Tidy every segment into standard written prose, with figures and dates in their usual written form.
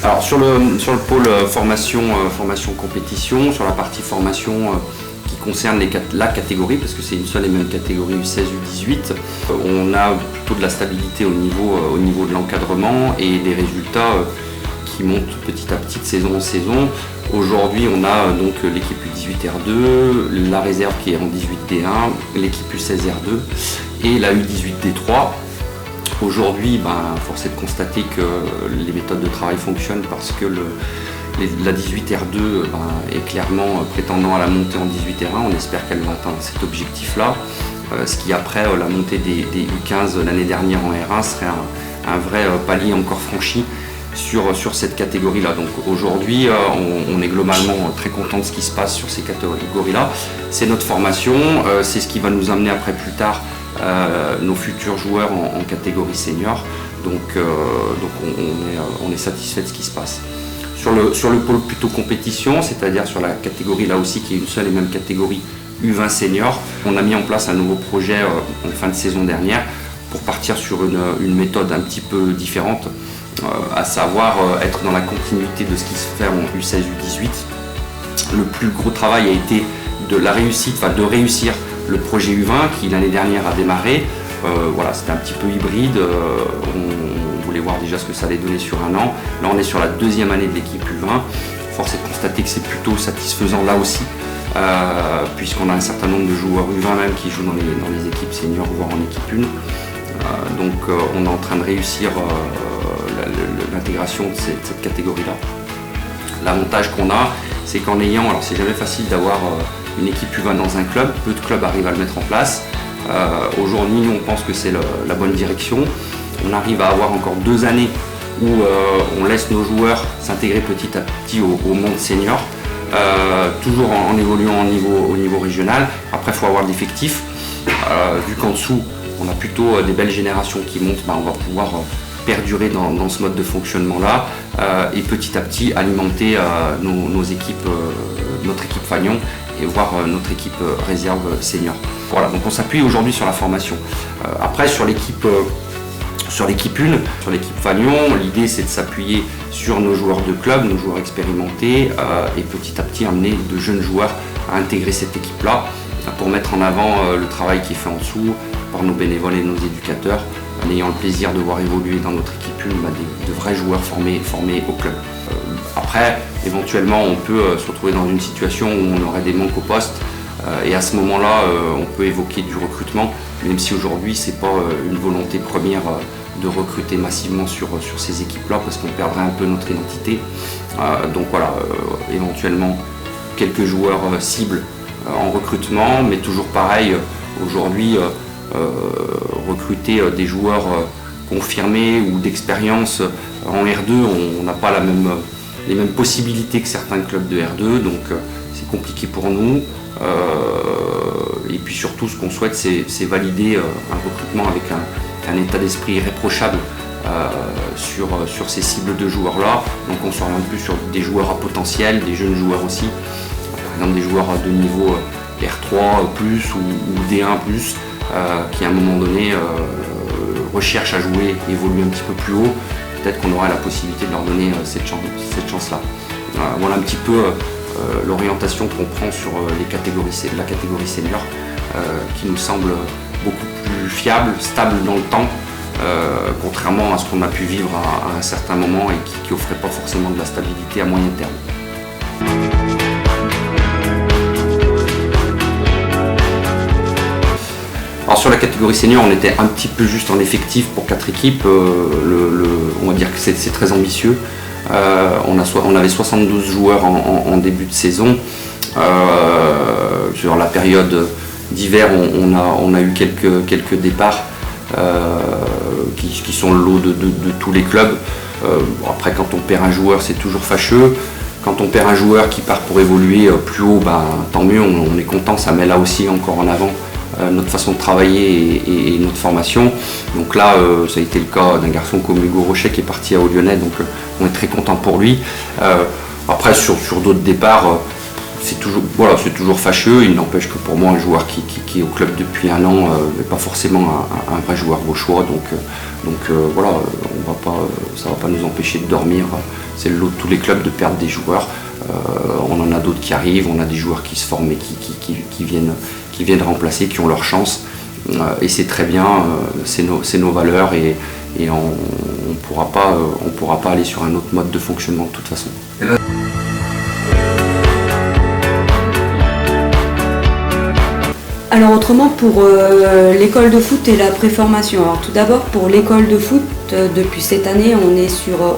Alors sur le pôle formation compétition, sur la partie formation qui concerne la catégorie, parce que c'est une seule et même catégorie U16, U18, on a plutôt de la stabilité au niveau de l'encadrement et des résultats qui montent petit à petit de saison en saison. Aujourd'hui, on a donc l'équipe U18 R2, la réserve qui est en 18 D1, l'équipe U16 R2 et la U18 D3. Aujourd'hui, force est de constater que les méthodes de travail fonctionnent parce que la 18 R2 est clairement prétendant à la montée en 18 R1. On espère qu'elle va atteindre cet objectif-là. Ce qui après la montée des U15 l'année dernière en R1 serait un vrai palier encore franchi sur cette catégorie-là. Donc aujourd'hui, on est globalement très content de ce qui se passe sur ces catégories-là. C'est notre formation, c'est ce qui va nous amener après plus tard nos futurs joueurs en catégorie senior. Donc on est satisfait de ce qui se passe. Sur le pôle plutôt compétition, c'est-à-dire sur la catégorie là aussi qui est une seule et même catégorie U20 senior, on a mis en place un nouveau projet en fin de saison dernière pour partir sur une méthode un petit peu différente, à savoir être dans la continuité de ce qui se fait en U16, U18. Le plus gros travail a été de réussir le projet U20 qui l'année dernière a démarré. C'était un petit peu hybride, on voulait voir déjà ce que ça allait donner sur un an. Là on est sur la deuxième année de l'équipe U20, force est de constater que c'est plutôt satisfaisant là aussi, puisqu'on a un certain nombre de joueurs U20 même qui jouent dans les équipes seniors, voire en équipe 1. Donc on est en train de réussir l'intégration de cette catégorie-là. L'avantage qu'on a, c'est qu'en ayant, alors c'est jamais facile d'avoir une équipe U20 dans un club, peu de clubs arrivent à le mettre en place. Aujourd'hui, nous, on pense que c'est la bonne direction. On arrive à avoir encore 2 années où on laisse nos joueurs s'intégrer petit à petit au monde senior, toujours en évoluant au niveau régional. Après, il faut avoir de l'effectif. Vu qu'en dessous, on a plutôt des belles générations qui montent, on va pouvoir perdurer dans ce mode de fonctionnement-là et petit à petit alimenter nos équipes, notre équipe Fagnon et voir notre équipe réserve senior. Voilà, donc on s'appuie aujourd'hui sur la formation. Après sur l'équipe 1, sur l'équipe Fagnon, l'idée c'est de s'appuyer sur nos joueurs de club, nos joueurs expérimentés et petit à petit amener de jeunes joueurs à intégrer cette équipe-là pour mettre en avant le travail qui est fait en dessous par nos bénévoles et nos éducateurs, en ayant le plaisir de voir évoluer dans notre équipe 1 de vrais joueurs formés au club. Après, éventuellement, on peut se retrouver dans une situation où on aurait des manques au poste et à ce moment-là, on peut évoquer du recrutement, même si aujourd'hui, ce n'est pas une volonté première de recruter massivement sur ces équipes-là parce qu'on perdrait un peu notre identité. Donc voilà, éventuellement, quelques joueurs cibles en recrutement, mais toujours pareil, aujourd'hui, recruter des joueurs confirmés ou d'expérience en R2, on n'a pas les mêmes possibilités que certains clubs de R2, donc c'est compliqué pour nous. Et puis surtout, ce qu'on souhaite, c'est valider un recrutement avec un état d'esprit irréprochable sur ces cibles de joueurs-là. Donc on s'oriente plus sur des joueurs à potentiel, des jeunes joueurs aussi, par exemple des joueurs de niveau R3 plus ou D1 plus, qui à un moment donné recherchent à jouer, évoluer un petit peu plus haut. Peut-être qu'on aura la possibilité de leur donner cette chance-là. Voilà un petit peu l'orientation qu'on prend sur la catégorie senior, qui nous semble beaucoup plus fiable, stable dans le temps, contrairement à ce qu'on a pu vivre à un certain moment et qui offrait pas forcément de la stabilité à moyen terme. Alors sur la catégorie senior, on était un petit peu juste en effectif pour 4 équipes. On va dire que c'est très ambitieux. On avait 72 joueurs en début de saison. Sur la période d'hiver, on a eu quelques départs qui sont le lot de tous les clubs. Après, quand on perd un joueur, c'est toujours fâcheux. Quand on perd un joueur qui part pour évoluer plus haut, tant mieux, on est content, ça met là aussi encore en avant notre façon de travailler et notre formation. Donc là, ça a été le cas d'un garçon comme Hugo Rochet qui est parti à Haut-Lyonnais, donc on est très content pour lui. Après, sur d'autres départs, c'est toujours fâcheux. Il n'empêche que pour moi, un joueur qui est au club depuis un an n'est pas forcément un vrai joueur vauchois. Donc voilà, ça ne va pas nous empêcher de dormir. C'est le lot de tous les clubs de perdre des joueurs. On en a d'autres qui arrivent, on a des joueurs qui se forment et qui viennent remplacer, qui ont leur chance. Et c'est très bien, c'est nos valeurs et on pourra pas aller sur un autre mode de fonctionnement de toute façon. Alors autrement pour l'école de foot et la préformation. Alors tout d'abord pour l'école de foot, depuis cette année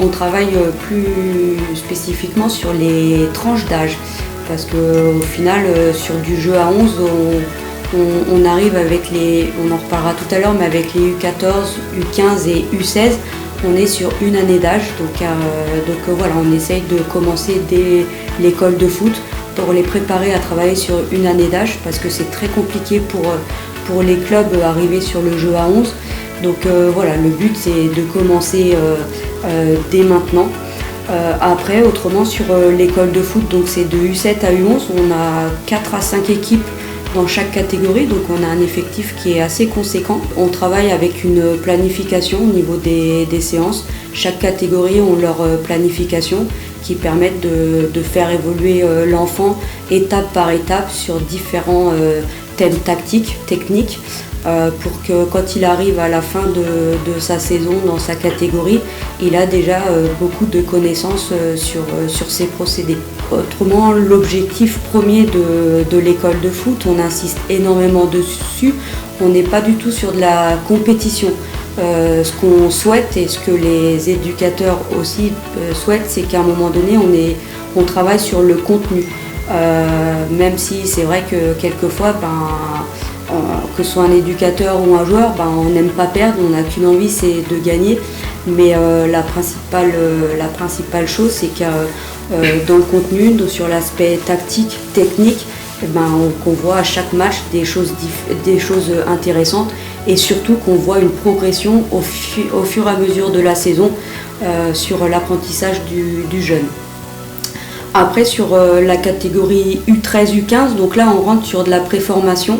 on travaille plus spécifiquement sur les tranches d'âge. Parce qu'au final sur du jeu à 11 on arrive avec on en reparlera tout à l'heure, mais avec les U14, U15 et U16, on est sur une année d'âge. Donc voilà, on essaye de commencer dès l'école de foot pour les préparer à travailler sur une année d'âge parce que c'est très compliqué pour les clubs arriver sur le jeu à 11. Donc voilà, le but c'est de commencer dès maintenant. Après, autrement sur l'école de foot, donc c'est de U7 à U11, on a 4 à 5 équipes dans chaque catégorie, donc on a un effectif qui est assez conséquent. On travaille avec une planification au niveau des séances. Chaque catégorie a leur planification qui permettent de faire évoluer l'enfant étape par étape sur différents thèmes tactiques, techniques, pour que quand il arrive à la fin de sa saison dans sa catégorie, il a déjà beaucoup de connaissances sur ces procédés. Autrement, l'objectif premier de l'école de foot, on insiste énormément dessus, on n'est pas du tout sur de la compétition. Ce qu'on souhaite et ce que les éducateurs aussi souhaitent, c'est qu'à un moment donné, on travaille sur le contenu. Même si c'est vrai que quelquefois, que ce soit un éducateur ou un joueur, on n'aime pas perdre, on n'a qu'une envie, c'est de gagner. Mais la principale chose, c'est que dans le contenu, sur l'aspect tactique, technique, qu'on voit à chaque match des choses intéressantes et surtout qu'on voit une progression au fur et à mesure de la saison sur l'apprentissage du jeune. Après sur la catégorie U13, U15, donc là on rentre sur de la préformation.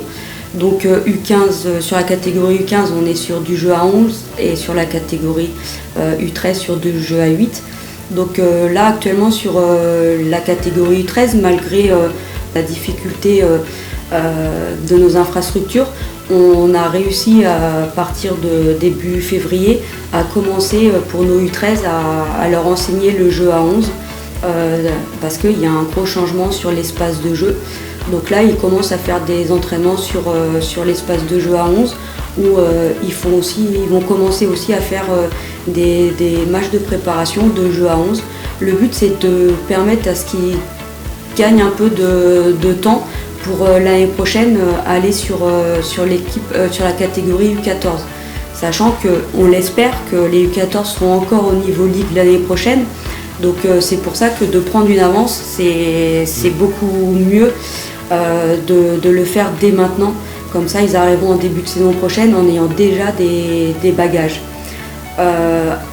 Donc U15, sur la catégorie U15 on est sur du jeu à 11 et sur la catégorie U13 sur du jeu à 8. Donc là actuellement sur la catégorie U13, malgré la difficulté de nos infrastructures, on a réussi à partir de début février à commencer pour nos U13 à leur enseigner le jeu à 11 parce qu'il y a un gros changement sur l'espace de jeu. Donc là ils commencent à faire des entraînements sur l'espace de jeu à 11 où ils vont commencer aussi à faire des matchs de préparation de jeu à 11. Le but c'est de permettre à ce qu'ils gagnent un peu de temps pour l'année prochaine aller sur la catégorie U14. Sachant qu'on l'espère que les U14 seront encore au niveau Ligue l'année prochaine. Donc c'est pour ça que de prendre une avance, c'est beaucoup mieux de le faire dès maintenant. Comme ça, ils arriveront en début de saison prochaine en ayant déjà des bagages.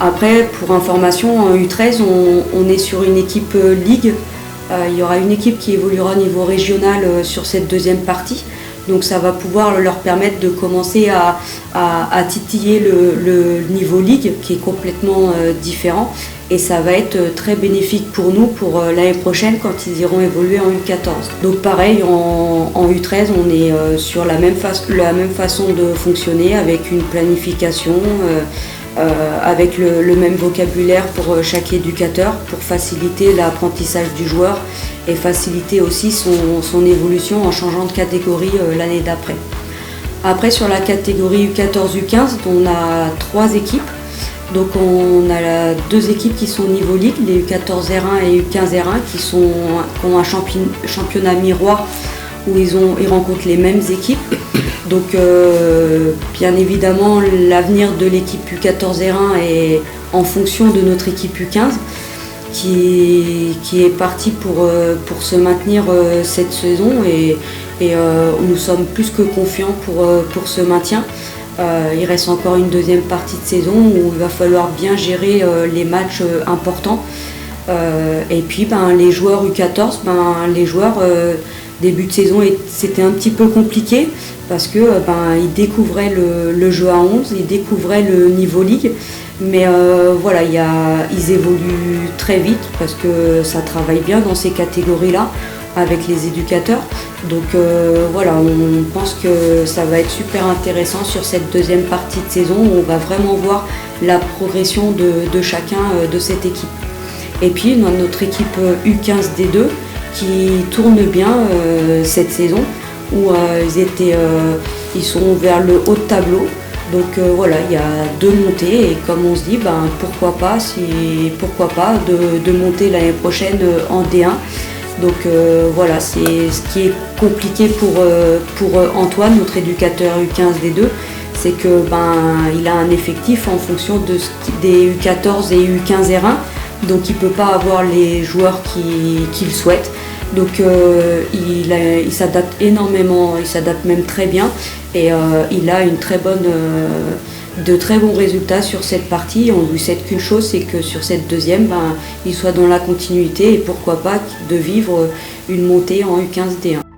Après, pour information, en U13, on est sur une équipe Ligue. Il y aura une équipe qui évoluera au niveau régional sur cette deuxième partie. Donc ça va pouvoir leur permettre de commencer à titiller le niveau Ligue qui est complètement différent. Et ça va être très bénéfique pour nous pour l'année prochaine quand ils iront évoluer en U14. Donc pareil, en U13, on est sur la même façon de fonctionner avec une planification, avec le même vocabulaire pour chaque éducateur pour faciliter l'apprentissage du joueur et faciliter aussi son évolution en changeant de catégorie l'année d'après. Après sur la catégorie U14-U15, on a 3 équipes. Donc on a 2 équipes qui sont au niveau Ligue, les U14 R1 et U15 R1 qui ont un championnat miroir où ils rencontrent les mêmes équipes. Donc bien évidemment l'avenir de l'équipe U14 R1 est en fonction de notre équipe U15 qui est partie pour se maintenir cette saison et nous sommes plus que confiants pour ce maintien. Il reste encore une deuxième partie de saison où il va falloir bien gérer les matchs importants Et puis les joueurs U14, les joueurs début de saison c'était un petit peu compliqué parce que ils découvraient le jeu à 11, ils découvraient le niveau ligue, mais voilà, ils évoluent très vite parce que ça travaille bien dans ces catégories-là avec les éducateurs. Donc voilà, on pense que ça va être super intéressant sur cette deuxième partie de saison où on va vraiment voir la progression de chacun de cette équipe. Et puis on a notre équipe U15D2 qui tourne bien cette saison où ils sont vers le haut de tableau. Donc voilà, il y a 2 montées et comme on se dit, pourquoi pas de monter l'année prochaine en D1. Donc voilà, c'est ce qui est compliqué pour Antoine, notre éducateur U15D2, c'est que il a un effectif en fonction des U14 et U15R1, donc il ne peut pas avoir les joueurs qu'il souhaite. Donc il s'adapte énormément, il s'adapte même très bien et il a de très bons résultats sur cette partie. On lui souhaite qu'une chose, c'est que sur cette deuxième, il soit dans la continuité et pourquoi pas de vivre une montée en U15D1.